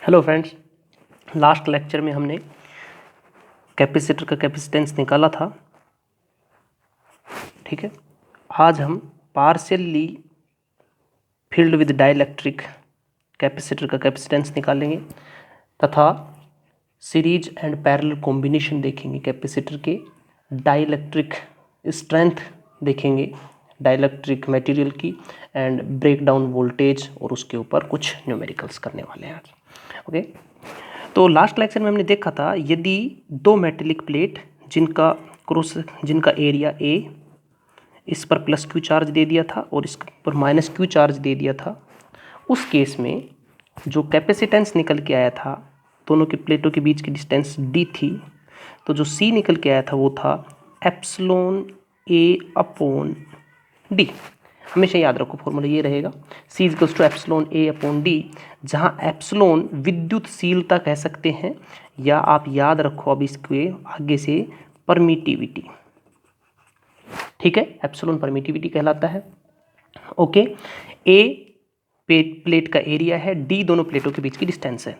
Hello friends, last lecture में हमने capacitor का कैपेसिटेंस निकाला था। ठीक है, आज हम partially field with dielectric capacitor का कैपेसिटेंस निकालेंगे तथा सीरीज एंड पैरेलल कॉम्बिनेशन देखेंगे। कैपेसिटर के डाइलेक्ट्रिक स्ट्रेंथ देखेंगे, डाइलेक्ट्रिक मटेरियल की, एंड ब्रेक डाउन वोल्टेज, और उसके ऊपर कुछ न्यूमेरिकल्स करने वाले हैं आज। ओके, तो लास्ट लेक्चर में हमने देखा था, यदि दो मेटेलिक प्लेट जिनका एरिया ए, इस पर प्लस क्यू चार्ज दे दिया था और इस पर माइनस क्यू चार्ज दे दिया था, उस केस में जो कैपेसिटेंस निकल के आया था, दोनों के प्लेटों के बीच की डिस्टेंस डी थी, तो जो सी निकल के आया था वो था एप्सिलॉन ए अपॉन डी। हमेशा याद रखो, फॉर्मूला ये रहेगा, C equals to epsilon A upon D, जहाँ एप्सिलॉन विद्युतशीलता कह सकते हैं, या आप याद रखो अब इसके आगे से परमिटिविटी। ठीक है, एप्सिलॉन परमिटिविटी कहलाता है। ओके, ए प्लेट का एरिया है, डी दोनों प्लेटों के बीच की डिस्टेंस है,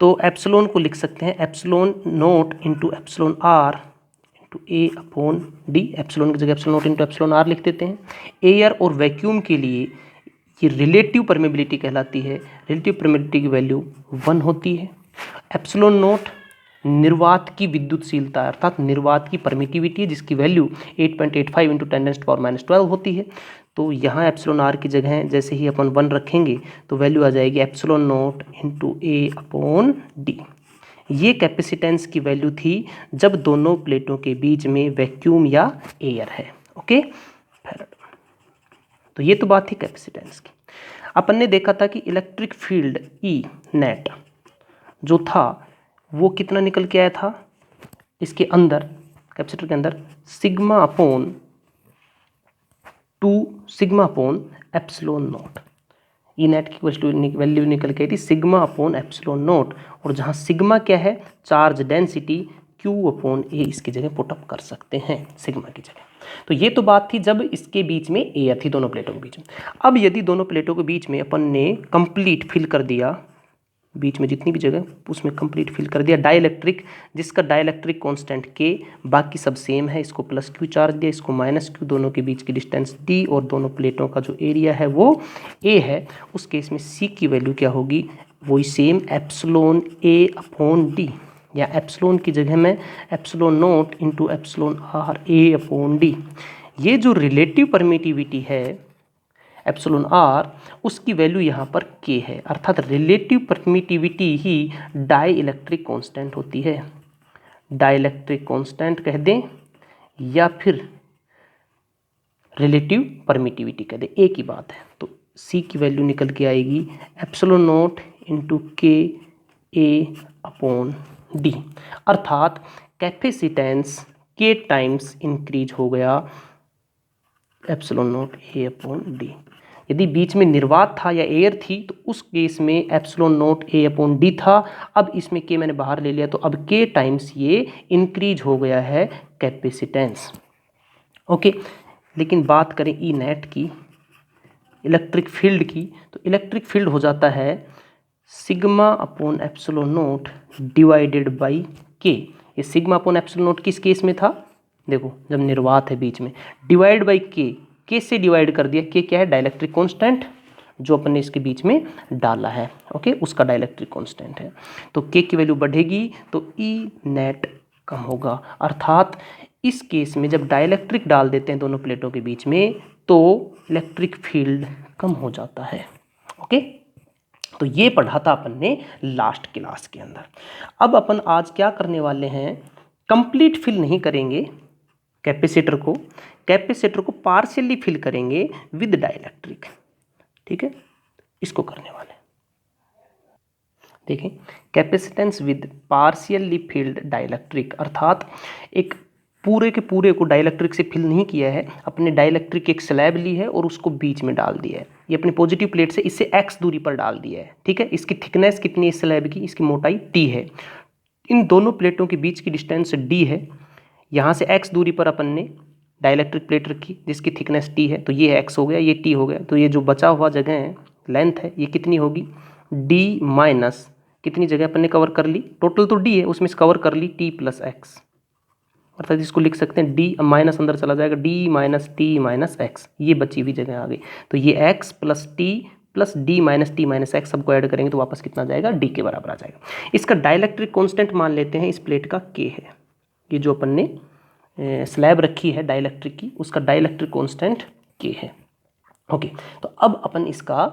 तो एप्सिलॉन को लिख सकते हैं epsilon note into epsilon R into A upon D. Epsilon की जगह epsilon note into epsilon R लिख देते हैं। एयर और वैक्यूम के लिए ये रिलेटिव परमेबिलिटी कहलाती है। रिलेटिव परमेबिलिटी की वैल्यू 1 होती है। एप्सिलॉन नोट निर्वात की विद्युतशीलता अर्थात निर्वात की परमिटिविटी, जिसकी वैल्यू 8.85 इंटू 10⁻12 होती है। तो यहाँ एप्सिलॉन आर की जगह जैसे ही अपन 1 रखेंगे तो वैल्यू आ जाएगी epsilon note into A upon D. ये कैपेसिटेंस की वैल्यू थी जब दोनों प्लेटों के बीच में वैक्यूम या एयर है। ओके, तो ये तो बात थी कैपेसिटेंस की। अपन ने देखा था कि इलेक्ट्रिक फील्ड ई नेट जो था वो कितना निकल के आया था, इसके अंदर कैपेसिटर के अंदर sigma upon 2 sigma upon epsilon naught. E net की वैल्यू निकल के आई थी सिग्मा अपॉन एप्सिलॉन नोट, और जहाँ सिग्मा क्या है, चार्ज डेंसिटी, क्यू अपॉन ए इसकी जगह पुटअप कर सकते हैं सिग्मा की जगह। तो ये तो बात थी जब इसके बीच में एयर थी दोनों प्लेटों के बीच में। अब यदि दोनों प्लेटों के बीच में अपन ने कंप्लीट फिल कर दिया, बीच में जितनी भी जगह उसमें कंप्लीट फिल कर दिया डाइलेक्ट्रिक, जिसका डाइलेक्ट्रिक कांस्टेंट के, बाकी सब सेम है, इसको प्लस क्यू चार्ज दिया, इसको माइनस क्यू, दोनों के बीच की डिस्टेंस डी, और दोनों प्लेटों का जो एरिया है वो ए है, उस केस में सी की वैल्यू क्या होगी, वही same epsilon A upon D, या एप्सिलॉन की जगह में epsilon note into epsilon R A upon D. ये जो रिलेटिव परमिटिविटी है एप्सिलॉन आर, उसकी वैल्यू यहाँ पर के है, अर्थात रिलेटिव परमिटिविटी ही डाई इलेक्ट्रिक कॉन्स्टेंट होती है। डाई इलेक्ट्रिक कॉन्स्टेंट कह दें या फिर रिलेटिव परमिटिविटी कह दें, एक ही बात है। तो सी की वैल्यू निकल के आएगी एप्सिलॉन नोट इंटू के ए अपॉन डी, अर्थात कैपेसिटेंस के टाइम्स इंक्रीज हो गया एप्सिलॉन नोट ए अपॉन डी। यदि बीच में निर्वात था या एयर थी तो उस केस में एप्सिलॉन नोट ए अपॉन डी था। अब इसमें के मैंने बाहर ले लिया, तो अब के टाइम्स ये इंक्रीज हो गया है कैपेसिटेंस। ओके, लेकिन बात करें ई नेट की, इलेक्ट्रिक फील्ड की, तो इलेक्ट्रिक फील्ड हो जाता है sigma upon epsilon note divided by के। ये सिग्मा अपॉन एप्सिलॉन नोट किस केस में था, देखो जब निर्वात है बीच में, डिवाइड बाई के से डिवाइड कर दिया। के क्या है, डाइलेक्ट्रिक कांस्टेंट जो अपन ने इसके बीच में डाला है। ओके, उसका डाइलेक्ट्रिक कांस्टेंट है, तो के की वैल्यू बढ़ेगी तो ई नेट कम होगा, अर्थात इस केस में जब डाइलेक्ट्रिक डाल देते हैं दोनों प्लेटों के बीच में तो इलेक्ट्रिक फील्ड कम हो जाता है। ओके, तो ये पढ़ा था अपन ने लास्ट क्लास के अंदर। अब अपन आज क्या करने वाले हैं, कंप्लीट फिल नहीं करेंगे कैपेसिटर को पार्शियली फिल करेंगे विद डाइलेक्ट्रिक। ठीक है, इसको करने वाले देखें, capacitance with partially filled dielectric, अर्थात एक पूरे के पूरे को डाइलेक्ट्रिक से फिल नहीं किया है, अपने डाइलेक्ट्रिक एक स्लैब ली है और उसको बीच में डाल दिया है। ये अपनी पॉजिटिव प्लेट से इससे x दूरी पर डाल दिया है। ठीक है, इसकी थिकनेस कितनी है स्लैब की, इसकी मोटाई t है। इन दोनों प्लेटों के बीच की डिस्टेंस d है। यहाँ से x दूरी पर अपन ने डाइलेक्ट्रिक प्लेट रखी जिसकी थिकनेस t है, तो ये x हो गया, ये t हो गया, तो ये जो बचा हुआ जगह है, लेंथ है, ये कितनी होगी, d माइनस कितनी जगह अपन ने कवर कर ली, टोटल तो डी है, उसमें से कवर कर ली टी प्लस एक्स, अर्थात इसको लिख सकते हैं डी माइनस अंदर चला जाएगा, D minus T minus x, ये बची हुई जगह आ गई। तो ये x plus T plus D minus T minus x सबको ऐड करेंगे तो वापस कितना जाएगा, डी के बराबर आ जाएगा। इसका डाइलेक्ट्रिक कांस्टेंट मान लेते हैं, इस प्लेट का के है, ये जो अपन ने स्लैब रखी है डाइलेक्ट्रिक की, उसका डाइलेक्ट्रिक कांस्टेंट के है। ओके, तो अब अपन इसका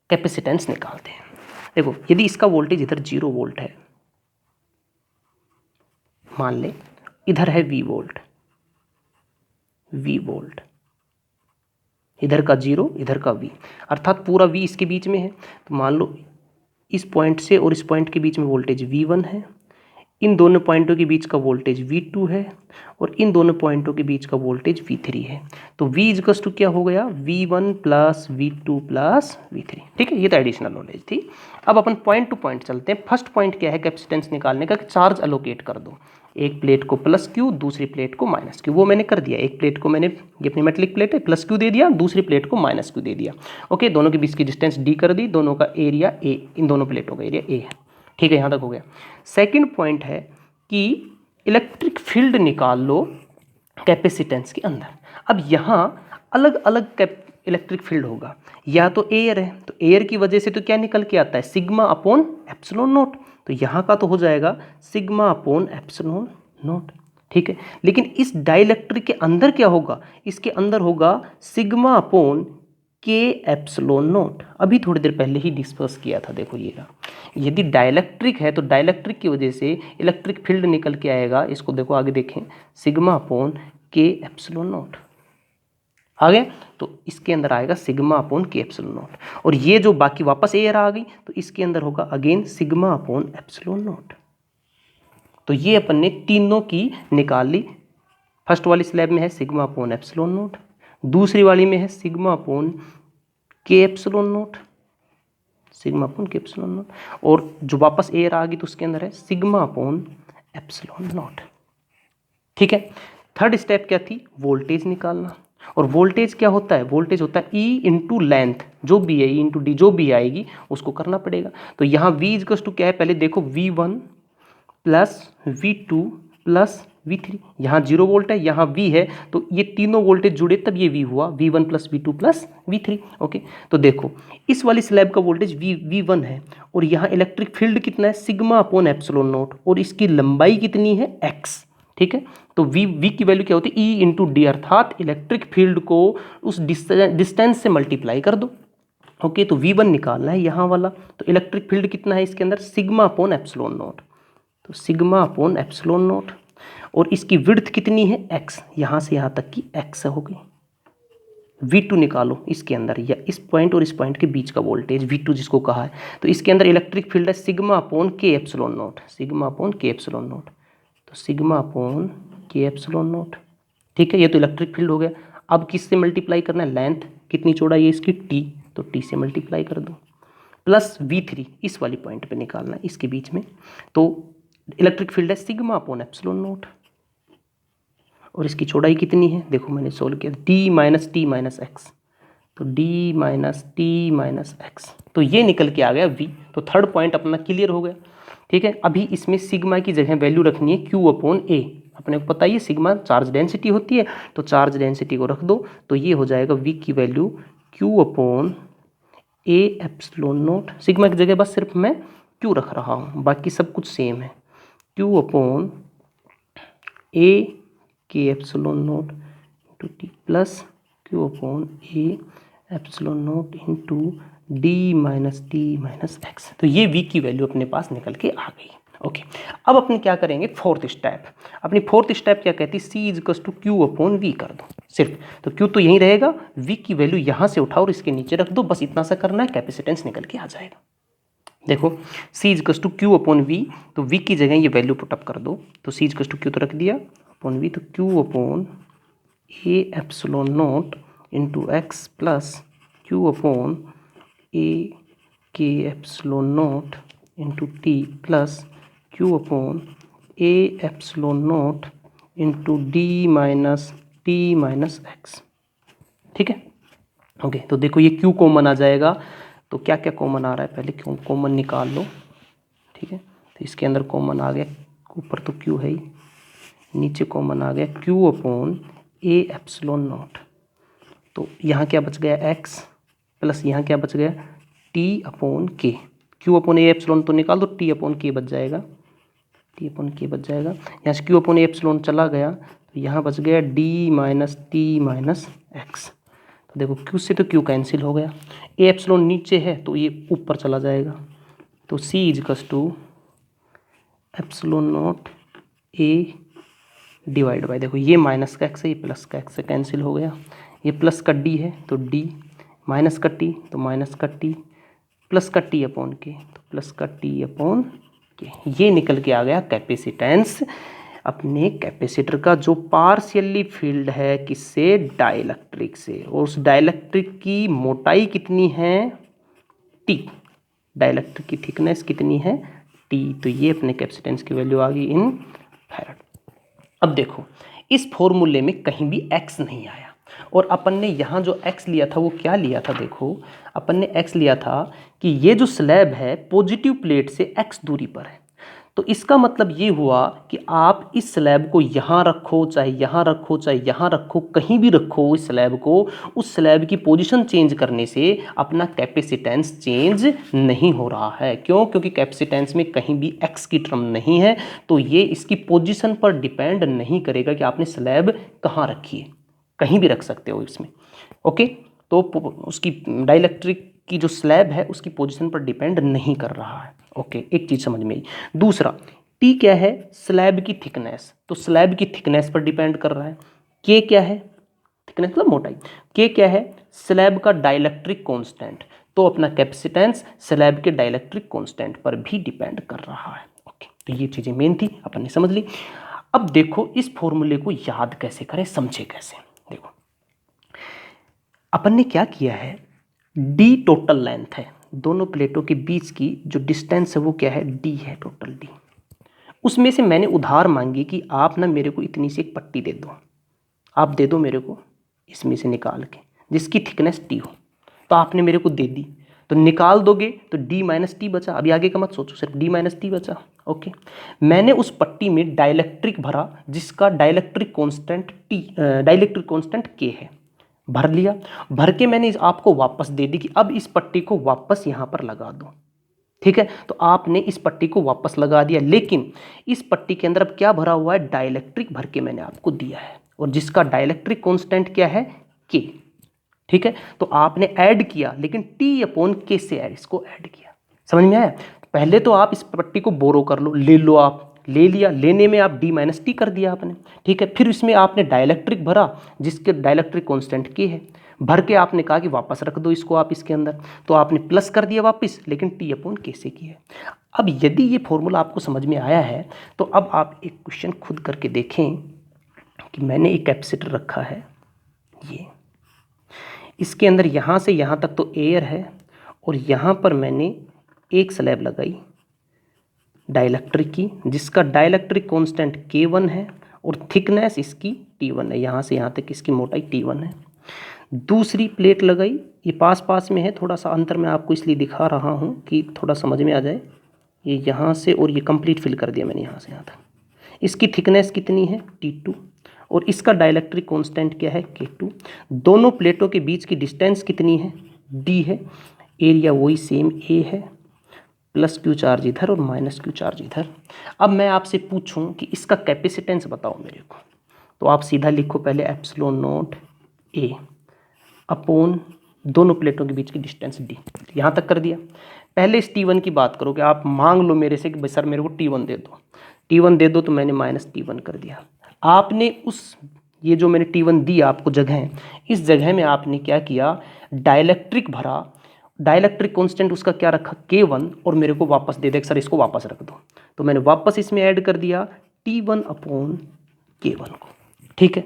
कैपेसिटेंस निकालते हैं। देखो, यदि इसका वोल्टेज इधर 0 वोल्ट है, मान ले इधर है V वोल्ट, V वोल्ट, इधर का 0 इधर का V, अर्थात पूरा V इसके बीच में है। तो मान लो इस पॉइंट से और इस पॉइंट के बीच में वोल्टेज V1 है, इन दोनों पॉइंटों के बीच का वोल्टेज V2 है और इन दोनों पॉइंटों के बीच का वोल्टेज V3 है। तो V इक्वल्स टू क्या हो गया, V1 plus V2 plus V3। ठीक है, ये तो एडिशनल नॉलेज थी। अब अपन पॉइंट टू पॉइंट चलते हैं। फर्स्ट पॉइंट क्या है कैपेसिटेंस निकालने का, चार्ज अलोकेट कर दो, एक प्लेट को प्लस क्यू, दूसरी प्लेट को माइनस क्यू, वो मैंने कर दिया। एक प्लेट को मैंने, ये अपनी मेटलिक प्लेट है, प्लस क्यू दे दिया, दूसरी प्लेट को माइनस क्यू दे दिया। ओके, दोनों के बीच की डिस्टेंस डी कर दी, दोनों का एरिया ए, इन दोनों प्लेटों का एरिया ए है। ठीक है, यहाँ तक हो गया। सेकेंड पॉइंट है कि इलेक्ट्रिक फील्ड निकाल लो कैपेसिटेंस के अंदर। अब यहाँ अलग अलग इलेक्ट्रिक फील्ड होगा, या तो एयर है, तो एयर की वजह से तो क्या निकल के आता है, सिग्मा अपॉन एप्सिलॉन नोट। तो यहाँ का तो हो जाएगा सिग्मा अपॉन एप्सिलॉन नोट। ठीक है, लेकिन इस डाइलेक्ट्रिक के अंदर क्या होगा, इसके अंदर होगा सिग्मा अपॉन के एप्सिलॉन नोट। अभी थोड़ी देर पहले ही डिस्कस किया था। देखो ये रहा, यदि डाइलेक्ट्रिक है तो डाइलेक्ट्रिक की वजह से इलेक्ट्रिक फील्ड निकल के आएगा, इसको देखो आगे देखें, सिग्मा अपॉन के एप्सिलॉन नोट आ गया। तो इसके अंदर आएगा सिग्मा अपॉन के एप्सिलॉन नोट, और ये जो बाकी वापस एयर आ गई तो इसके अंदर होगा again sigma upon epsilon note. तो ये अपन ने तीनों की निकाल ली। फर्स्ट वाली स्लैब में है सिग्मा अपॉन एप्सिलॉन नोट, दूसरी वाली में है सिग्मा अपॉन के एप्सिलॉन नोट, सिग्मा अपॉन के एप्सिलॉन नोट, और जो वापस एयर आ गई तो उसके अंदर है सिग्मा अपॉन एप्सिलॉन नोट। ठीक है, थर्ड स्टेप क्या थी, वोल्टेज निकालना। और वोल्टेज क्या होता है, वोल्टेज होता है E इंटू लेंथ, जो भी है E इंटू डी, जो भी आएगी उसको करना पड़ेगा। तो यहाँ V इक्वल्स टू क्या है, पहले देखो V1 plus V2 plus V3, यहाँ 0 वोल्ट है, यहाँ V है, तो ये तीनों वोल्टेज जुड़े तब ये V हुआ, V1 plus V2 plus V3। Okay, तो देखो इस वाली स्लैब का वोल्टेज V1 है, और यहाँ इलेक्ट्रिक फील्ड कितना है, सिग्मा अपॉन एप्सिलॉन नोट, और इसकी लंबाई कितनी है, x। ठीक है, तो V की वैल्यू क्या होती है, E इंटू डी, अर्थात इलेक्ट्रिक फील्ड को उस डिस्टेंस से मल्टीप्लाई कर दो। ओके, तो V1 निकालना है यहाँ वाला, तो इलेक्ट्रिक फील्ड कितना है इसके अंदर, सिग्मा अपॉन एप्सिलॉन नोट, तो सिग्मा अपॉन एप्सिलॉन नोट, और इसकी विड्थ कितनी है, x, यहाँ से यहाँ तक की x हो गई। V2 निकालो इसके अंदर, या इस पॉइंट और इस पॉइंट के बीच का वोल्टेज V2 जिसको कहा है, तो इसके अंदर इलेक्ट्रिक फील्ड है सिग्मा अपॉन के एप्सिलॉन नोट, सिग्मा अपॉन के एप्सिलॉन नोट, तो सिग्मा अपॉन के एप्सिलॉन नोट। ठीक है, ये तो इलेक्ट्रिक फील्ड हो गया। अब किससे मल्टीप्लाई करना है, लेंथ कितनी चौड़ाई है इसकी t, तो t से मल्टीप्लाई कर दो, प्लस V3 इस वाली पॉइंट पे निकालना है, इसके बीच में। तो इलेक्ट्रिक फील्ड है सिग्मा अपॉन एप्सिलॉन नोट, और इसकी चौड़ाई कितनी है, देखो मैंने सोल्व किया, d minus T minus x, तो d minus T minus x, तो ये निकल के आ गया V। तो थर्ड पॉइंट अपना क्लियर हो गया। ठीक है, अभी इसमें सिग्मा की जगह वैल्यू रखनी है Q अपॉन ए, अपने को पता ही है सिग्मा चार्ज डेंसिटी होती है, तो चार्ज डेंसिटी को रख दो, तो ये हो जाएगा V की value Q upon A epsilon note. Sigma की जगह बस सिर्फ मैं Q रख रहा हूँ, बाकी सब कुछ सेम है, Q अपॉन ए के epsilon note into T plus Q upon A epsilon note into D minus T minus x. तो ये V की वैल्यू अपने पास निकल के आ गई। ओके, अब अपने क्या करेंगे, फोर्थ स्टेप। अपनी फोर्थ स्टेप क्या कहती है, C equals to Q upon V कर दो सिर्फ, तो Q तो यहीं रहेगा, V की वैल्यू यहाँ से उठाओ और इसके नीचे रख दो, बस इतना सा करना है, कैपेसिटेंस निकल के आ जाएगा। देखो C equals to Q upon V, तो V की जगह ये वैल्यू पुटअप कर दो, तो C इक्वल्स टू Q तो रख दिया अपॉन V, तो Q upon A epsilon note into X plus Q upon A के epsilon note into T plus Q upon A epsilon note into D minus T minus X. ठीक है, okay, तो देखो ये Q कॉमन आ जाएगा, तो क्या क्या कॉमन आ रहा है, पहले क्यों कॉमन निकाल लो, तो इसके अंदर कॉमन आ गया, ऊपर तो Q है ही, नीचे कॉमन आ गया Q upon A epsilon not. तो यहाँ क्या बच गया x प्लस यहाँ क्या बच गया T upon K। Q upon A epsilon तो निकाल दो, T अपॉन K बच जाएगा, T अपॉन K बच जाएगा। यहाँ से Q अपॉन A एप्सिलॉन चला गया तो यहाँ बच गया D minus T minus x। तो देखो Q से तो Q कैंसिल हो गया, A एप्सिलॉन नीचे है तो ये ऊपर चला जाएगा। तो C इजकस to epsilon naught A divide by, देखो ये माइनस का x है, ये प्लस का x से कैंसिल हो गया, ये प्लस का d है तो d, माइनस का t तो माइनस का t, प्लस का t अपॉन के तो प्लस का t अपॉन के। ये निकल के आ गया कैपेसिटेंस अपने कैपेसिटर का, जो पार्शियली फील्ड है किससे, डाइलेक्ट्रिक से। और उस डाइलेक्ट्रिक की मोटाई कितनी है, t, डाइलेक्ट्रिक की थिकनेस कितनी है, t। तो ये अपने कैपेसिटेंस की वैल्यू आ गई इन फैराड। अब देखो इस फॉर्मूले में कहीं भी x नहीं आया, और अपन ने यहाँ जो x लिया था वो क्या लिया था, देखो अपन ने x लिया था कि ये जो स्लैब है पॉजिटिव प्लेट से x दूरी पर है। तो इसका मतलब ये हुआ कि आप इस स्लैब को यहाँ रखो, चाहे यहाँ रखो, चाहे यहाँ रखो, कहीं भी रखो इस स्लैब को, उस स्लैब की पोजीशन चेंज करने से अपना कैपेसिटेंस चेंज नहीं हो रहा है। क्यों? क्योंकि कैपेसिटेंस में कहीं भी x की टर्म नहीं है, तो ये इसकी पोजीशन पर डिपेंड नहीं करेगा कि आपने स्लैब कहाँ रखी है, कहीं भी रख सकते हो इसमें। ओके, तो उसकी डाइलेक्ट्रिक की जो स्लैब है उसकी पोजीशन पर डिपेंड नहीं कर रहा है। ओके, एक चीज़ समझ में आई। दूसरा, टी क्या है, स्लैब की थिकनेस, तो स्लैब की थिकनेस पर डिपेंड कर रहा है। के क्या है, थिकनेस मतलब मोटाई। के क्या है, स्लैब का डाइलेक्ट्रिक कांस्टेंट, तो अपना कैपेसिटेंस स्लैब के डाइलेक्ट्रिक कांस्टेंट पर भी डिपेंड कर रहा है। ओके, तो ये चीज़ें मेन थी, अपन ने समझ ली। अब देखो इस फॉर्मूले को याद कैसे करें, समझे कैसे। देखो अपन ने क्या किया है, डी टोटल लेंथ है, दोनों प्लेटों के बीच की जो डिस्टेंस है वो क्या है, डी है, टोटल डी। उसमें से मैंने उधार मांगी कि आप ना मेरे को इतनी सी एक पट्टी दे दो, आप दे दो मेरे को इसमें से निकाल के जिसकी थिकनेस टी हो, तो आपने मेरे को दे दी। तो निकाल दोगे तो डी माइनस टी बचा, अभी आगे का मत सोचो, सिर्फ डी माइनस टी बचा। ओके, मैंने उस पट्टी में डाइलेक्ट्रिक भरा जिसका dielectric constant T, dielectric constant के है, भर लिया। भर के मैंने आपको वापस दे दी कि अब इस पट्टी को वापस यहाँ पर लगा दो। ठीक है, तो आपने इस पट्टी को वापस लगा दिया, लेकिन इस पट्टी के अंदर अब क्या भरा हुआ है, डाइलेक्ट्रिक भर के मैंने आपको दिया है, और जिसका डाइलेक्ट्रिक कांस्टेंट क्या है, के। ठीक है, तो आपने ऐड किया, लेकिन टी अपॉन के से ऐड, इसको ऐड किया। समझ में आया? पहले तो आप इस पट्टी को बोरो कर लो, ले लो, आप ले लिया, लेने में आप डी माइनस टी कर दिया आपने। ठीक है, फिर इसमें आपने डाइलेक्ट्रिक भरा जिसके डाइलेक्ट्रिक कांस्टेंट के है, भर के आपने कहा कि वापस रख दो इसको आप इसके अंदर, तो आपने प्लस कर दिया वापस, लेकिन टी अपॉन के से किया। अब यदि ये फॉर्मूला आपको समझ में आया है तो अब आप एक क्वेश्चन खुद करके देखें कि मैंने एक कैपेसिटर रखा है, ये इसके अंदर यहाँ से यहाँ तक तो एयर है, और यहाँ पर मैंने एक स्लैब लगाई डाइलेक्ट्रिक की जिसका डाइलेक्ट्रिक कांस्टेंट K1 है और थिकनेस इसकी T1 है, यहाँ से यहाँ तक इसकी मोटाई T1 है। दूसरी प्लेट लगाई, ये पास पास में है, थोड़ा सा अंतर मैं आपको इसलिए दिखा रहा हूँ कि थोड़ा समझ में आ जाए। ये यहाँ से और ये कंप्लीट फिल कर दिया मैंने यहाँ से यहाँ तक। इसकी थिकनेस कितनी है, T2, और इसका डाइलेक्ट्रिक कांस्टेंट क्या है, K2। दोनों प्लेटों के बीच की डिस्टेंस कितनी है, D है। एरिया वही सेम A है, प्लस क्यू चार्ज इधर और माइनस क्यू चार्ज इधर। अब मैं आपसे पूछूं कि इसका कैपेसिटेंस बताओ मेरे को, तो आप सीधा लिखो पहले एप्सिलॉन नॉट ए अपॉन दोनों प्लेटों के बीच की डिस्टेंस डी। यहाँ तक कर दिया। पहले इस T1 की बात करो कि आप मांग लो मेरे से कि सर मेरे को T1 दे दो, T1 दे दो, तो मैंने माइनस T1 कर दिया। आपने उस ये जो मैंने T1 दी आपको जगह, इस जगह में आपने क्या किया, डाइलेक्ट्रिक भरा, डाइलेक्ट्रिक कांस्टेंट उसका क्या रखा, K1, और मेरे को वापस दे दे सर इसको वापस रख दो, तो मैंने वापस इसमें ऐड कर दिया T1 अपॉन K1 को। ठीक है,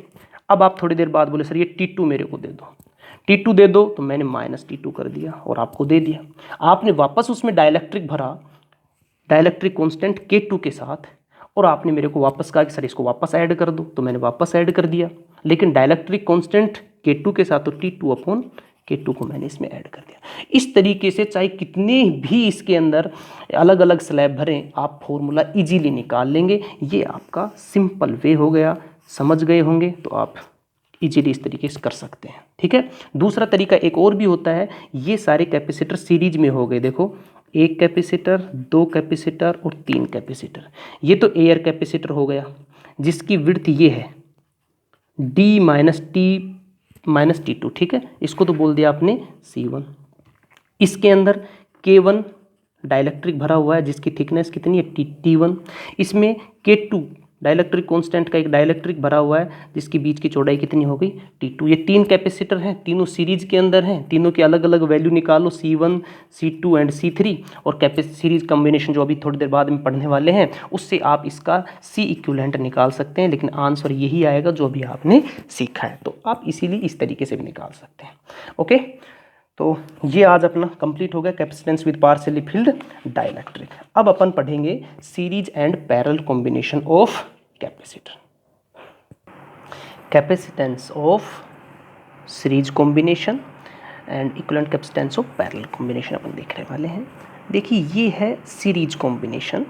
अब आप थोड़ी देर बाद बोले सर ये T2 मेरे को दे दो, T2 दे दो, तो मैंने माइनस T2 कर दिया और आपको दे दिया। आपने वापस उसमें डाइलेक्ट्रिक भरा, डाइलेक्ट्रिक कांस्टेंट K2 के साथ, और आपने मेरे को वापस कहा कि सर इसको वापस ऐड कर दो, तो मैंने वापस ऐड कर दिया, लेकिन डाइलेक्ट्रिक कांस्टेंट K2 के साथ तो T2 अपॉन K2 को मैंने इसमें ऐड कर दिया। इस तरीके से चाहे कितने भी इसके अंदर अलग अलग स्लैब भरें, आप फॉर्मूला इजीली निकाल लेंगे। ये आपका सिंपल वे हो गया, समझ गए होंगे तो आप इजीली इस तरीके से कर सकते हैं। ठीक है, दूसरा तरीका एक और भी होता है। ये सारे कैपेसिटर सीरीज में हो गए, देखो 1 कैपेसिटर, 2 कैपेसिटर और 3 कैपेसिटर। ये तो एयर कैपेसिटर हो गया जिसकी विड्थ ये है D माइनस T2। ठीक है, इसको तो बोल दिया आपने C1। इसके अंदर K1 डाइलेक्ट्रिक भरा हुआ है जिसकी थिकनेस कितनी है T1। इसमें K2 डाइलेक्ट्रिक कांस्टेंट का एक डाइलेक्ट्रिक भरा हुआ है जिसकी बीच की चौड़ाई कितनी हो गई T2। ये 3 कैपेसिटर हैं, तीनों सीरीज के अंदर हैं, तीनों की अलग अलग वैल्यू निकालो C1, C2 एंड C3 और सीरीज कॉम्बिनेशन जो अभी थोड़ी देर बाद में पढ़ने वाले हैं उससे आप इसका C इक्विवेलेंट निकाल सकते हैं। लेकिन आंसर यही आएगा जो अभी आपने सीखा है, तो आप इसीलिए इस तरीके से भी निकाल सकते हैं। ओके, तो ये आज अपना कंप्लीट हो गया capacitance with partially filled dielectric. अब अपन पढ़ेंगे series and parallel combination of capacitor. Capacitance of series combination and equivalent capacitance of parallel combination अपन देखने वाले हैं। देखिए ये है सीरीज कॉम्बिनेशन,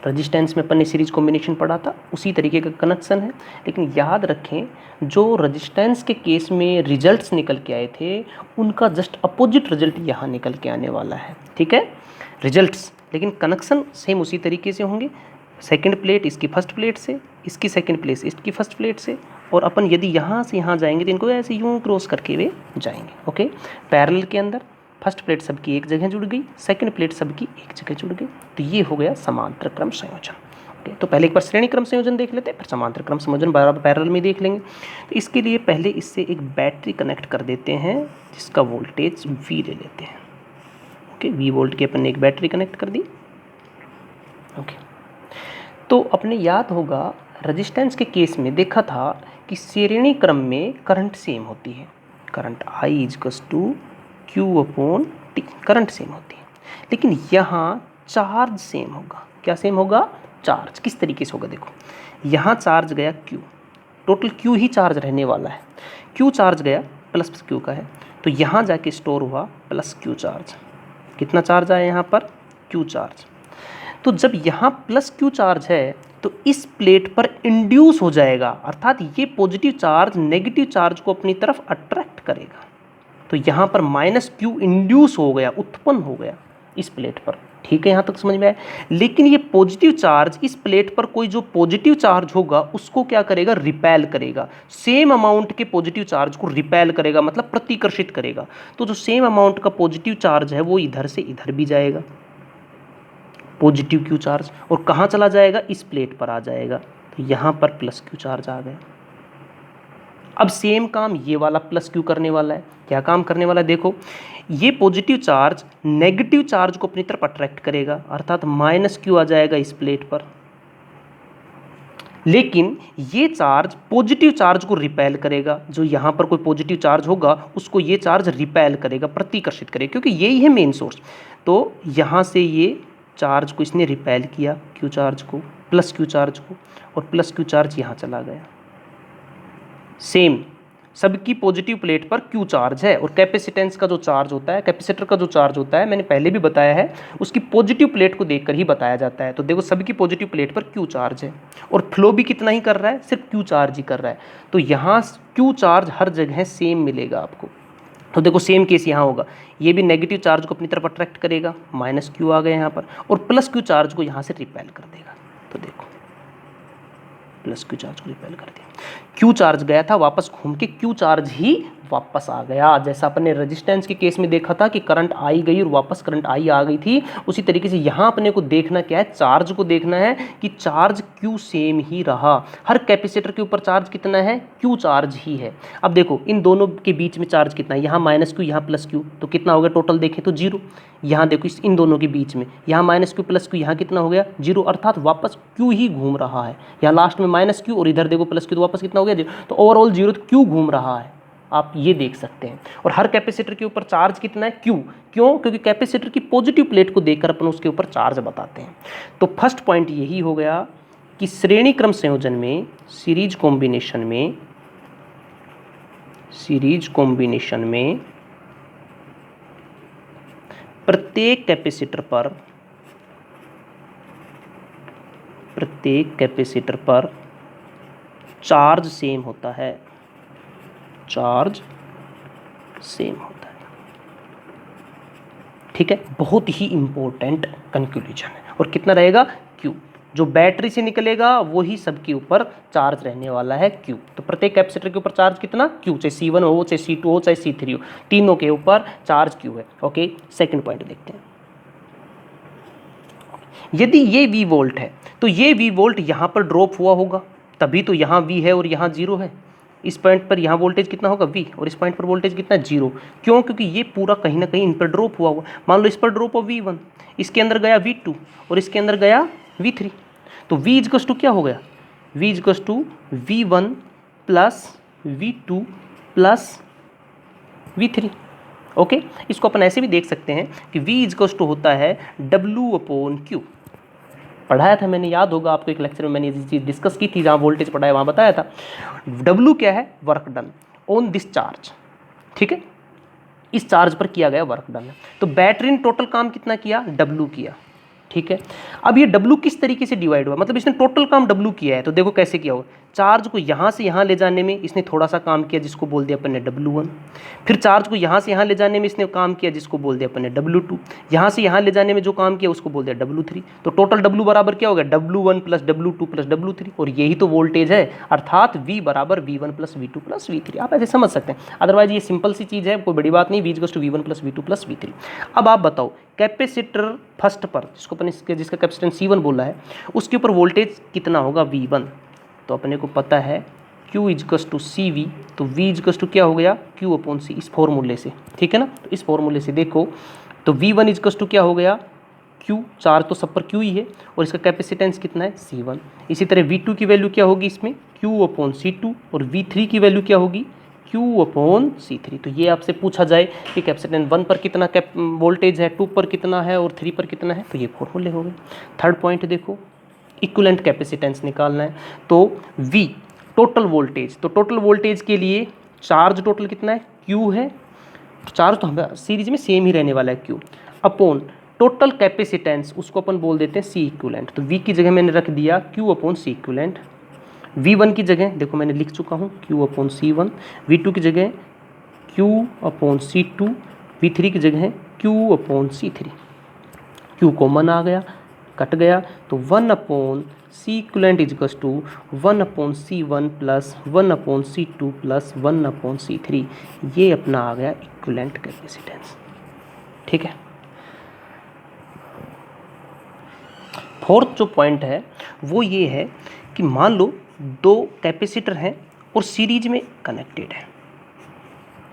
रजिस्टेंस में अपन ने सीरीज कॉम्बिनेशन पढ़ा था, उसी तरीके का कनेक्शन है। लेकिन याद रखें जो रजिस्टेंस के केस में रिजल्ट्स निकल के आए थे उनका जस्ट अपोजिट रिजल्ट यहाँ निकल के आने वाला है। ठीक है, रिजल्ट्स, लेकिन कनेक्शन सेम उसी तरीके से होंगे। सेकंड प्लेट इसकी फर्स्ट प्लेट से, इसकी सेकंड प्लेट इसकी फर्स्ट प्लेट से, और अपन यदि यहाँ से यहाँ जाएंगे तो इनको ऐसे यूँ क्रॉस करके वे जाएंगे। ओके, पैरेलल के अंदर फर्स्ट प्लेट सबकी एक जगह जुड़ गई, सेकंड प्लेट सबकी एक जगह जुड़ गई, तो ये हो गया समांतर क्रम संयोजन। ओके, तो पहले एक बार श्रेणी क्रम संयोजन देख लेते हैं, फिर समांतर क्रम संयोजन बराबर पैरेलल में देख लेंगे। तो इसके लिए पहले इससे एक बैटरी कनेक्ट कर देते हैं जिसका वोल्टेज V ले लेते हैं। ओके, V वोल्ट की अपन ने एक बैटरी कनेक्ट कर दी। ओके, तो अपने याद होगा रजिस्टेंस के केस में देखा था कि श्रेणी क्रम में करंट सेम होती है, current I equals to Q/T, current same होती है। लेकिन यहाँ चार्ज सेम होगा। क्या सेम होगा? चार्ज। किस तरीके से होगा? देखो यहाँ चार्ज गया Q, टोटल Q ही चार्ज रहने वाला है। Q चार्ज गया प्लस Q का है, तो यहाँ जाके स्टोर हुआ प्लस Q चार्ज। कितना चार्ज आया यहाँ पर? Q charge. तो जब यहाँ प्लस Q चार्ज है तो इस प्लेट पर इंड्यूस हो जाएगा, अर्थात ये पॉजिटिव चार्ज नेगेटिव चार्ज को अपनी तरफ अट्रैक्ट करेगा। तो यहाँ पर माइनस Q इंड्यूस हो गया, उत्पन्न हो गया इस प्लेट पर। ठीक है, यहाँ तक समझ में आया। लेकिन ये पॉजिटिव चार्ज इस प्लेट पर कोई जो पॉजिटिव चार्ज होगा उसको क्या करेगा? रिपेल करेगा। सेम अमाउंट के पॉजिटिव चार्ज को रिपेल करेगा, मतलब प्रतिकर्षित करेगा। तो जो सेम अमाउंट का पॉजिटिव चार्ज है वो इधर से इधर भी जाएगा, पॉजिटिव Q चार्ज, और कहाँ चला जाएगा? इस प्लेट पर आ जाएगा। तो यहाँ पर प्लस Q चार्ज आ गया। अब सेम काम ये वाला प्लस Q करने वाला है। क्या काम करने वाला है? देखो ये पॉजिटिव चार्ज नेगेटिव चार्ज को अपनी तरफ अट्रैक्ट करेगा, अर्थात माइनस Q आ जाएगा इस प्लेट पर। लेकिन ये चार्ज पॉजिटिव चार्ज को रिपेल करेगा। जो यहाँ पर कोई पॉजिटिव चार्ज होगा उसको ये चार्ज रिपेल करेगा, प्रतिकर्षित करेगा, क्योंकि यही है मेन सोर्स। तो यहाँ से ये चार्ज को इसने रिपेल किया, Q चार्ज को, प्लस Q चार्ज को, और प्लस Q चार्ज यहाँ चला गया। सेम सबकी पॉजिटिव प्लेट पर Q चार्ज है, और कैपेसिटेंस का जो चार्ज होता है, कैपेसिटर का जो चार्ज होता है, मैंने पहले भी बताया है, उसकी पॉजिटिव प्लेट को देखकर ही बताया जाता है। तो देखो सबकी पॉजिटिव प्लेट पर Q चार्ज है, और फ्लो भी कितना ही कर रहा है? सिर्फ Q चार्ज ही कर रहा है। तो यहाँ Q चार्ज हर जगह सेम मिलेगा आपको। तो देखो सेम केस यहाँ होगा, ये भी नेगेटिव चार्ज को अपनी तरफ अट्रैक्ट करेगा, माइनस Q आ गया यहाँ पर, और प्लस Q चार्ज को यहाँ से रिपेल कर देगा। तो देखो प्लस Q चार्ज को रिपेल कर दिया, Q चार्ज गया था वापस घूम के Q चार्ज ही वापस आ गया। जैसा अपने रेजिस्टेंस के केस में देखा था कि करंट आई गई और वापस करंट आई आ गई थी, उसी तरीके से यहाँ अपने को देखना क्या है? चार्ज को देखना है कि चार्ज Q सेम ही रहा। हर कैपेसिटर के ऊपर चार्ज कितना है? Q चार्ज ही है। अब देखो इन दोनों के बीच में चार्ज कितना है? यहाँ माइनस Q, यहाँ प्लस Q, तो कितना हो गया टोटल? देखें तो 0। यहाँ देखो इन दोनों के बीच में यहाँ माइनस Q प्लस Q, यहाँ कितना हो गया? 0, अर्थात वापस Q ही घूम रहा है। यहाँ लास्ट में माइनस Q और इधर देखो प्लस Q, तो वापस कितना हो गया? 0। तो ओवरऑल 0, तो Q घूम रहा है, आप ये देख सकते हैं। और हर कैपेसिटर के ऊपर चार्ज कितना है? Q। क्यों? क्योंकि कैपेसिटर की पॉजिटिव प्लेट को देखकर अपन उसके ऊपर चार्ज बताते हैं। तो फर्स्ट पॉइंट यही हो गया कि श्रेणी क्रम संयोजन में, सीरीज कॉम्बिनेशन में प्रत्येक कैपेसिटर पर चार्ज सेम होता है, चार्ज सेम होता है। ठीक है, बहुत ही इंपॉर्टेंट कंक्लूजन है। और कितना रहेगा, Q, जो बैटरी से निकलेगा वही सबके ऊपर चार्ज रहने वाला है Q। तो प्रत्येक कैपेसिटर के ऊपर चार्ज कितना, Q, चाहे C1 हो, चाहे C2 हो, चाहे C3 हो, तीनों के ऊपर चार्ज Q है। ओके, सेकंड पॉइंट देखते हैं। यदि ये V वोल्ट है तो ये V वोल्ट यहाँ पर ड्रॉप हुआ होगा, तभी तो यहाँ V है और यहाँ 0 है। इस पॉइंट पर यहाँ वोल्टेज कितना होगा V, और इस पॉइंट पर वोल्टेज कितना 0। क्यों, क्योंकि ये पूरा कहीं ना कहीं इन पर ड्रॉप हुआ। मान लो इस पर ड्रॉप हो V1, इसके अंदर गया V2 और इसके अंदर गया V3, तो V इजकस टू क्या हो गया, V इजकस to V1 plus V2 plus V3। Okay, इसको अपन ऐसे भी देख सकते हैं कि V इजकस टू होता है W/Q। पढ़ाया था मैंने, याद होगा आपको, एक लेक्चर में मैंने ये चीज़ डिस्कस की थी, जहाँ वोल्टेज पढ़ाया वहाँ बताया था। W क्या है, work done on this charge. ठीक है, इस चार्ज पर किया गया वर्क डन है। तो बैटरी ने टोटल काम कितना किया, W किया। ठीक है, अब ये W किस तरीके से डिवाइड हुआ, मतलब इसने टोटल काम W किया है। तो देखो कैसे किया हुआ, चार्ज को यहाँ से यहाँ ले जाने में इसने थोड़ा सा काम किया, जिसको बोल दिया अपन ने W1। फिर चार्ज को यहाँ से यहाँ ले जाने में इसने काम किया, जिसको बोल दिया अपन ने W2। यहाँ से यहाँ ले जाने में जो काम किया उसको बोल दिया W3। तो टोटल W बराबर क्या हो गया, W1 plus W2 plus W3। और यही तो वोल्टेज है, अर्थात V बराबर V1 plus V2 plus V3। आप ऐसे समझ सकते हैं, अदरवाइज ये सिंपल सी चीज़ है, कोई बड़ी बात नहीं। V equals to V1 plus V2 plus V3। अब आप बताओ, कैपेसिटर फर्स्ट पर, जिसको अपन जिसका कैपेसिटेंस C1 बोला है, उसके ऊपर वोल्टेज कितना होगा, V1। तो अपने को पता है Q इजकस टू CV, तो V इजकस टू क्या हो गया, Q/C, इस फॉर्मूले से। ठीक है ना, तो इस फॉर्मूले से देखो तो V1 इजकस टू क्या हो गया, Q, चार्ज तो सब पर Q ही है, और इसका कैपेसिटेंस कितना है, C1। इसी तरह V2 की वैल्यू क्या होगी इसमें, Q/C2, और V3 की वैल्यू क्या होगी, Q/C3। तो ये आपसे पूछा जाए कि कैपेसिटेंस 1 पर कितना वोल्टेज है, 2 पर कितना है और 3 पर कितना है, तो ये फॉर्मूले हो गए। थर्ड पॉइंट देखो, इक्विवेलेंट कैपेसिटेंस निकालना है। तो V टोटल वोल्टेज, तो टोटल वोल्टेज के लिए चार्ज टोटल कितना है, Q है, चार्ज तो हमें सीरीज में सेम ही रहने वाला है Q, अपॉन टोटल कैपेसिटेंस, उसको अपन बोल देते हैं C इक्विवेलेंट। तो V की जगह मैंने रख दिया Q/C इक्विवेलेंट। V1 की जगह देखो मैंने लिख चुका हूँ Q/C1, V2 की जगह Q/C2, V3 की जगह Q/C3। Q कॉमन आ गया, कट गया, तो 1/C इक्विवेलेंट इजकस to 1/C1 plus 1/C2 plus 1/C3। ये अपना आ गया इक्विवेलेंट कैपेसिटेंस। ठीक है, फोर्थ जो पॉइंट है वो ये है कि मान लो दो कैपेसिटर हैं और सीरीज में कनेक्टेड है।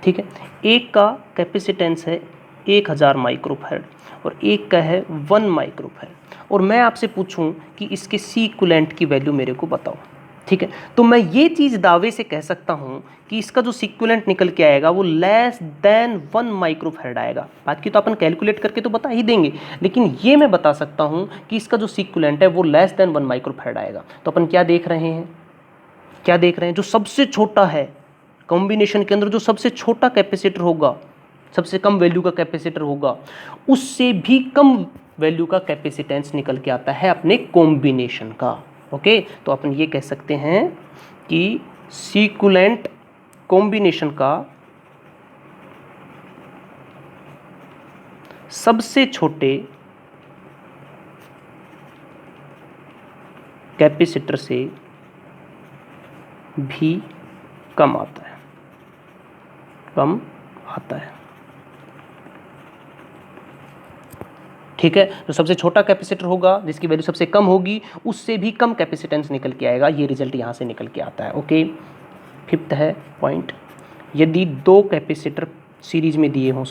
ठीक है, एक का कैपेसिटेंस है 1000 माइक्रोफैरड और एक का है 1 माइक्रोफैरड, और मैं आपसे पूछूं कि इसके C इक्विवेलेंट की वैल्यू मेरे को बताओ। ठीक है, तो मैं ये चीज़ दावे से कह सकता हूँ कि इसका जो C इक्विवेलेंट निकल के आएगा वो लेस देन 1 माइक्रोफैरड आएगा। बाकी तो अपन कैलकुलेट करके तो बता ही देंगे, लेकिन ये मैं बता सकता हूँ कि इसका जो C इक्विवेलेंट है वो लेस देन 1 माइक्रोफैरड आएगा। तो अपन क्या देख रहे हैं, क्या देख रहे हैं, जो सबसे छोटा है कॉम्बिनेशन के अंदर, जो सबसे छोटा कैपेसिटर होगा, सबसे कम वैल्यू का कैपेसिटर होगा, उससे भी कम वैल्यू का कैपेसिटेंस निकल के आता है अपने कॉम्बिनेशन का। ओके, तो अपन ये कह सकते हैं कि C इक्विवेलेंट कॉम्बिनेशन का सबसे छोटे कैपेसिटर से भी कम आता है, कम आता है। ठीक है, तो सबसे छोटा कैपेसिटर होगा जिसकी वैल्यू सबसे कम होगी, उससे भी कम कैपेसिटेंस निकल के आएगा। ये रिजल्ट यहाँ से निकल के आता है। ओके, फिफ्थ है पॉइंट, यदि दो कैपेसिटर सीरीज में दिए हों,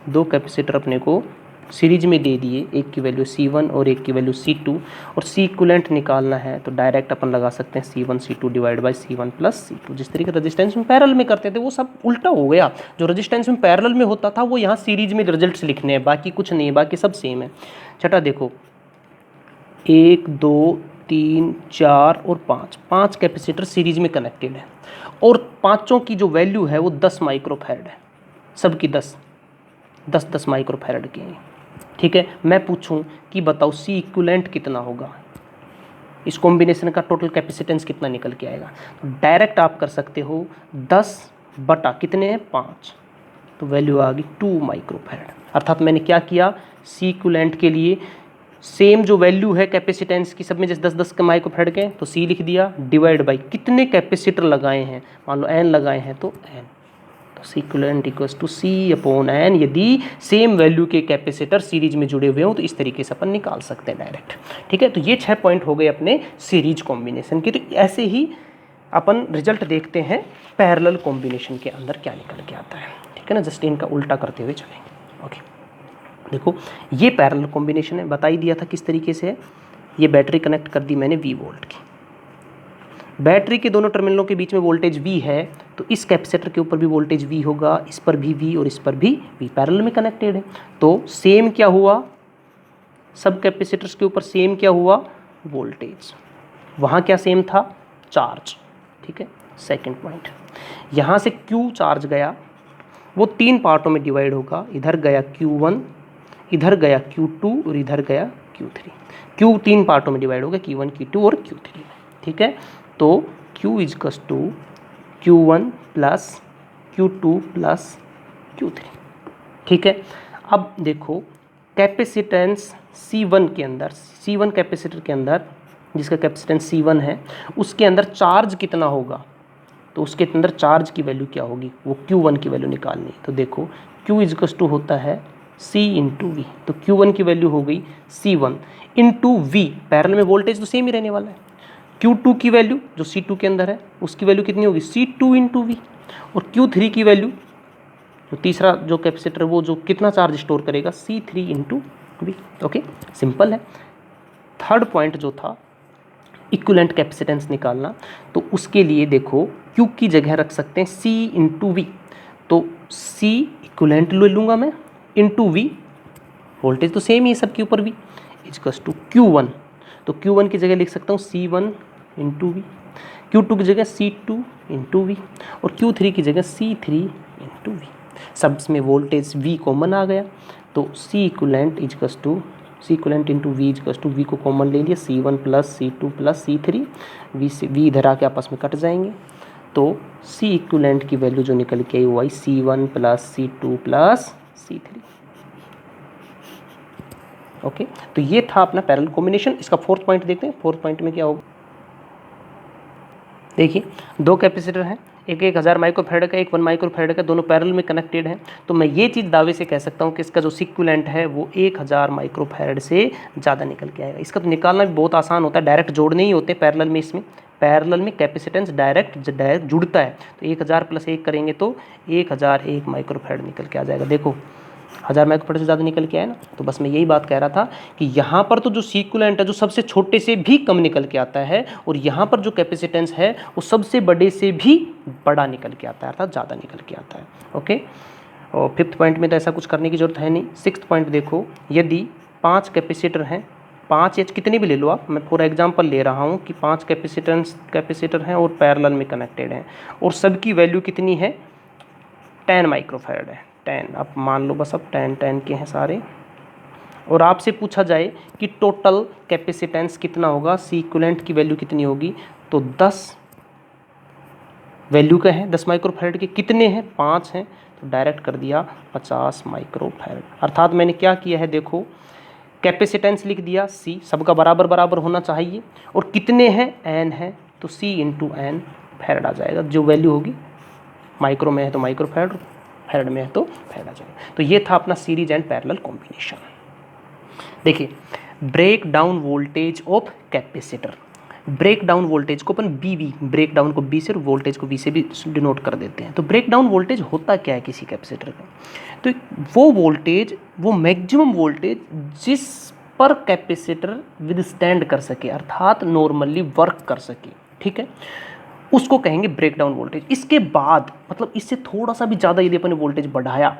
दो कैपेसिटर अपने को सीरीज में दे दिए, एक की वैल्यू C1 और एक की वैल्यू C2, और C इक्विवेलेंट निकालना है तो डायरेक्ट अपन लगा सकते हैं C1 C2 divide by C1 plus C2। जिस तरीके रेजिस्टेंस में पैरेलल में करते थे वो सब उल्टा हो गया, जो रेजिस्टेंस में पैरेलल में होता था वो यहाँ सीरीज में रिजल्ट्स लिखने हैं, बाकी कुछ नहीं है, बाकी सब सेम है। छठा देखो, 1 2 3 4 और 5 कैपेसिटर सीरीज में कनेक्टेड है, और पाँचों की जो वैल्यू है वो 10 माइक्रोफैरड है, सबकी 10 माइक्रोफैरड की है। ठीक है, मैं पूछूं कि बताओ सी इक्विवेलेंट कितना होगा, इस कॉम्बिनेशन का टोटल कैपेसिटेंस कितना निकल के आएगा। तो डायरेक्ट आप कर सकते हो 10 बटा कितने हैं 5, तो वैल्यू आ गई 2 माइक्रोफैरड। अर्थात मैंने क्या किया, सी इक्विवेलेंट के लिए सेम जो वैल्यू है कैपेसिटेंस की सब में, जैसे 10 10 के माइक्रोफैरड के, तो सी लिख दिया डिवाइड बाई कितने कैपेसिटर लगाए हैं, मान लो एन लगाए हैं तो एन, तो C equivalent equals to C upon N. यदि सेम वैल्यू के कैपेसिटर सीरीज में जुड़े हुए हों तो इस तरीके से अपन निकाल सकते हैं डायरेक्ट। ठीक है, तो ये 6 पॉइंट हो गए अपने सीरीज कॉम्बिनेशन के। तो ऐसे ही अपन रिजल्ट देखते हैं पैरेलल कॉम्बिनेशन के अंदर क्या निकल के आता है। ठीक है ना, जस्ट इनका उल्टा करते हुए चलेंगे। ओके, देखो ये पैरेलल कॉम्बिनेशन है, बता ही दिया था किस तरीके से है। ये बैटरी कनेक्ट कर दी मैंने V वोल्ट की, बैटरी के दोनों टर्मिनलों के बीच में वोल्टेज V है, तो इस कैपेसिटर के ऊपर भी वोल्टेज V होगा, इस पर भी V और इस पर भी V, पैरेलल में कनेक्टेड है। तो सेम क्या हुआ, सब कैपेसिटर्स के ऊपर सेम क्या हुआ, वोल्टेज। वहाँ क्या सेम था, चार्ज। ठीक है, सेकंड पॉइंट, यहाँ से Q चार्ज गया, वो 3 पार्टों में डिवाइड होगा, इधर गया Q1, इधर गया Q2 और इधर गया Q3। Q 3 पार्टों में डिवाइड होगा, Q1 Q2 और Q3। ठीक है, तो Q इजकस to Q1 plus Q2 plus Q3। ठीक है, अब देखो कैपेसिटेंस C1 के अंदर, C1 कैपेसिटर के अंदर जिसका कैपेसिटेंस C1 है, उसके अंदर चार्ज कितना होगा, तो उसके अंदर चार्ज की वैल्यू क्या होगी, वो Q1 की वैल्यू निकालनी। तो देखो Q इजकस टू होता है C इंटू वी, तो Q1 की वैल्यू हो गई C1 इंटू वी, पैरेलल में वोल्टेज तो सेम ही रहने वाला है। Q2 की वैल्यू जो C2 के अंदर है उसकी वैल्यू कितनी होगी, C2 इंटू वी, और Q3 की वैल्यू जो तीसरा जो कैपेसिटर वो जो कितना चार्ज स्टोर करेगा, C3 into V. Okay, simple है। थर्ड पॉइंट जो था इक्विवेलेंट कैपेसिटेंस निकालना, तो उसके लिए देखो Q की जगह रख सकते हैं C इंटू वी, तो C इक्विवेलेंट ले लूँगा मैं इंटू वी, वोल्टेज तो सेम ही है सबके ऊपर भी, इजकस टू Q1, तो Q1 की जगह लिख सकता हूँ C1 इंटू वी, Q2 की जगह C2 इंटू वी, और Q3 की जगह C3 इंटू वी। सब में वोल्टेज V कॉमन आ गया, तो C इक्विवेलेंट इजकस to C equivalent into V इजकस टू वी को कॉमन ले लिया, C1 plus C2 plus C3, V से वी इधर आके आपस में कट जाएंगे, तो C इक्विवेलेंट की वैल्यू जो निकल के आई वो आई C1 plus C2 plus C3। Okay, तो ये था अपना पैरेलल कॉम्बिनेशन। इसका फोर्थ पॉइंट देखते हैं, फोर्थ पॉइंट में क्या होगा। देखिए दो कैपेसिटर हैं, एक 1000 माइक्रोफैराड का, एक 1 माइक्रोफैराड का, दोनों पैरेलल में कनेक्टेड हैं। तो मैं ये चीज़ दावे से कह सकता हूँ कि इसका जो इक्विवेलेंट है वो 1000 माइक्रोफैराड से ज़्यादा निकल के आएगा। इसका तो निकालना भी बहुत आसान होता है, डायरेक्ट जोड़ने ही होते पैरेलल में। इसमें पैरेलल में कैपेसिटेंस डायरेक्ट जुड़ता है, तो 1000 प्लस 1 करेंगे तो 1001 माइक्रोफैराड निकल के आ जाएगा। देखो 1000 माइक्रोफैराड से ज़्यादा निकल के आया ना, तो बस मैं यही बात कह रहा था कि यहाँ पर तो जो इक्विवेलेंट है जो सबसे छोटे से भी कम निकल के आता है, और यहाँ पर जो कैपेसिटेंस है वो सबसे बड़े से भी बड़ा निकल के आता है, अर्थात ज़्यादा निकल के आता है। ओके, और फिफ्थ पॉइंट में तो ऐसा कुछ करने की जरूरत है नहीं। सिक्स्थ पॉइंट देखो, यदि 5 कैपेसिटर हैं, 5 या कितने भी ले लो आप, मैं फॉर एग्जांपल ले रहा हूँ कि 5 कैपेसिटर हैं और पैरेलल में कनेक्टेड हैं, और सबकी वैल्यू कितनी है, 10 माइक्रोफैराड है। 10 आप मान लो, बस अब 10 के हैं सारे, और आपसे पूछा जाए कि टोटल कैपेसिटेंस कितना होगा, C इक्विवेलेंट की वैल्यू कितनी होगी, तो 10 वैल्यू का है, 10 माइक्रोफैराड के कितने हैं, 5 हैं, तो डायरेक्ट कर दिया 50 माइक्रोफैराड। अर्थात मैंने क्या किया है, देखो कैपेसिटेंस लिख दिया C, सबका बराबर बराबर होना चाहिए, और कितने हैं, N है, तो C इंटू N फैराड आ जाएगा। जो वैल्यू होगी माइक्रो में है तो माइक्रोफैराड, फैराड में है तो फैराड आ जाएगा। तो ये था अपना सीरीज एंड पैरेलल कॉम्बिनेशन। देखिए break down voltage of capacitor, break down voltage को अपन BV, ब्रेक डाउन को B से और वोल्टेज को V से भी डिनोट कर देते हैं। तो ब्रेक डाउन वोल्टेज होता क्या है किसी कैपेसिटर का, तो वो वोल्टेज, वो मैक्सिमम वोल्टेज जिस पर कैपेसिटर विदस्टैंड कर सके, अर्थात नॉर्मली वर्क कर सके, ठीक है, उसको कहेंगे ब्रेक डाउन वोल्टेज। इसके बाद मतलब इससे थोड़ा सा भी ज़्यादा यदि अपन ने वोल्टेज बढ़ाया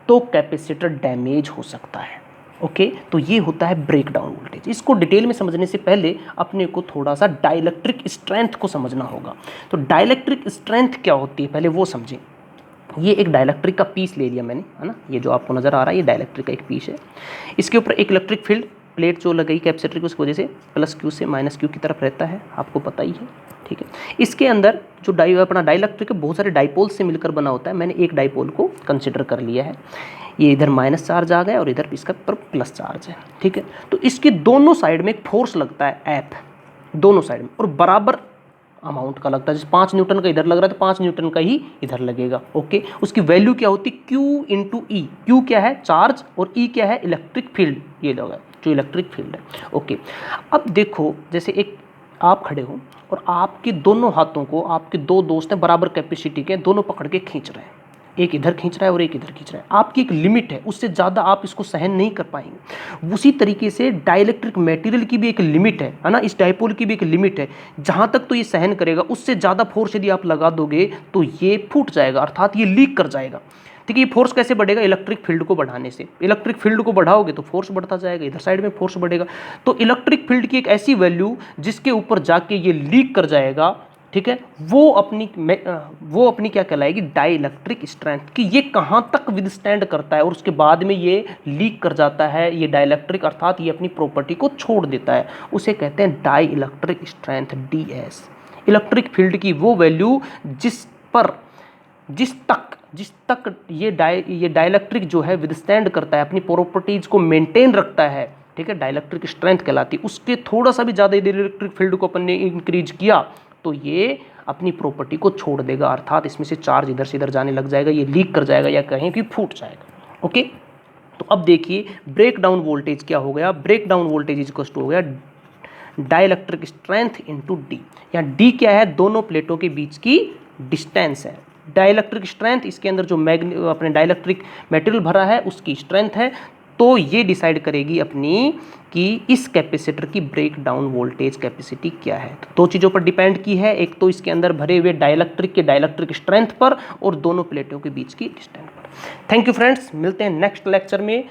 तो कैपेसिटर डैमेज हो सकता है। ओके, तो ये होता है ब्रेक डाउन वोल्टेज। इसको डिटेल में समझने से पहले अपने को थोड़ा सा डाइलेक्ट्रिक स्ट्रेंथ को समझना होगा। तो डाइलेक्ट्रिक स्ट्रेंथ क्या होती है पहले वो समझें। ये एक डाइलेक्ट्रिक का पीस ले लिया मैंने, है ना, ये जो आपको नज़र आ रहा है ये डाइलेक्ट्रिक का एक पीस है। इसके ऊपर एक इलेक्ट्रिक फील्ड प्लेट जो लगाई कैपेसिटर की उसकी वजह से प्लस क्यू से माइनस क्यू की तरफ रहता है, आपको पता ही है, ठीक है। इसके अंदर जो अपना डाइलेक्ट्रिक है बहुत सारे डाइपोल से मिलकर बना होता है, मैंने एक डाइपोल को कंसिडर कर लिया है। ये इधर माइनस चार्ज आ गया और इधर इसका पर प्लस चार्ज है, ठीक है। तो इसके दोनों साइड में एक फोर्स लगता है एफ, दोनों साइड में, और बराबर अमाउंट का लगता है। जैसे 5 न्यूटन का इधर लग रहा है तो 5 न्यूटन का ही इधर लगेगा, ओके। उसकी वैल्यू क्या होती है, Q इंटू ई। क्यू क्या है, चार्ज, और ई क्या है, इलेक्ट्रिक फील्ड, ये लगा जो इलेक्ट्रिक फील्ड है, ओके। अब देखो जैसे एक आप खड़े हो और आपके दोनों हाथों को आपके दो दोस्त हैं बराबर कैपेसिटी के, दोनों पकड़ के खींच रहे हैं, एक इधर खींच रहा है और एक इधर खींच रहा है। आपकी एक लिमिट है, उससे ज़्यादा आप इसको सहन नहीं कर पाएंगे। उसी तरीके से डाइलेक्ट्रिक मटेरियल की भी एक लिमिट है ना, इस डाइपोल की भी एक लिमिट है, जहाँ तक तो ये सहन करेगा, उससे ज़्यादा फोर्स यदि आप लगा दोगे तो ये फूट जाएगा, अर्थात ये लीक कर जाएगा, ठीक है। ये फोर्स कैसे बढ़ेगा, इलेक्ट्रिक फील्ड को बढ़ाने से। इलेक्ट्रिक फील्ड को बढ़ाओगे तो फोर्स बढ़ता जाएगा, इधर साइड में फोर्स बढ़ेगा। तो इलेक्ट्रिक फील्ड की एक ऐसी वैल्यू जिसके ऊपर जाके ये लीक कर जाएगा, ठीक है, वो अपनी क्या कहलाएगी, डाइलेक्ट्रिक स्ट्रेंथ, कि ये कहाँ तक विदस्टैंड करता है और उसके बाद में ये लीक कर जाता है, ये डाइलेक्ट्रिक, अर्थात ये अपनी प्रॉपर्टी को छोड़ देता है, उसे कहते हैं dielectric strength, DS। Electric field की वो वैल्यू जिस तक ये डाइलेक्ट्रिक जो है विदस्टैंड करता है, अपनी प्रॉपर्टीज को मेंटेन रखता है, ठीक है, डाइलेक्ट्रिक स्ट्रेंथ कहलाती है। उसके थोड़ा सा भी ज़्यादा इलेक्ट्रिक फील्ड को अपन ने इंक्रीज किया तो ये अपनी प्रॉपर्टी को छोड़ देगा, अर्थात इसमें से चार्ज इधर से इधर जाने लग जाएगा, ये लीक कर जाएगा या कहीं कि फूट जाएगा, ओके। तो अब देखिए ब्रेक डाउन वोल्टेज क्या हो गया, break down voltage equal to हो गया डाइलेक्ट्रिक स्ट्रेंथ इंटू डी। यहाँ डी क्या है, दोनों प्लेटों के बीच की डिस्टेंस है। डाइलेक्ट्रिक स्ट्रेंथ, इसके अंदर जो अपने डाइलेक्ट्रिक मटेरियल भरा है उसकी स्ट्रेंथ है, तो ये डिसाइड करेगी अपनी कि इस कैपेसिटर की ब्रेक डाउन वोल्टेज कैपेसिटी क्या है। तो दो चीज़ों पर डिपेंड की है, एक तो इसके अंदर भरे हुए डाइलेक्ट्रिक के डाइलेक्ट्रिक स्ट्रेंथ पर और दोनों प्लेटों के बीच की डिस्टेंस पर। थैंक यू फ्रेंड्स, मिलते हैं नेक्स्ट लेक्चर में।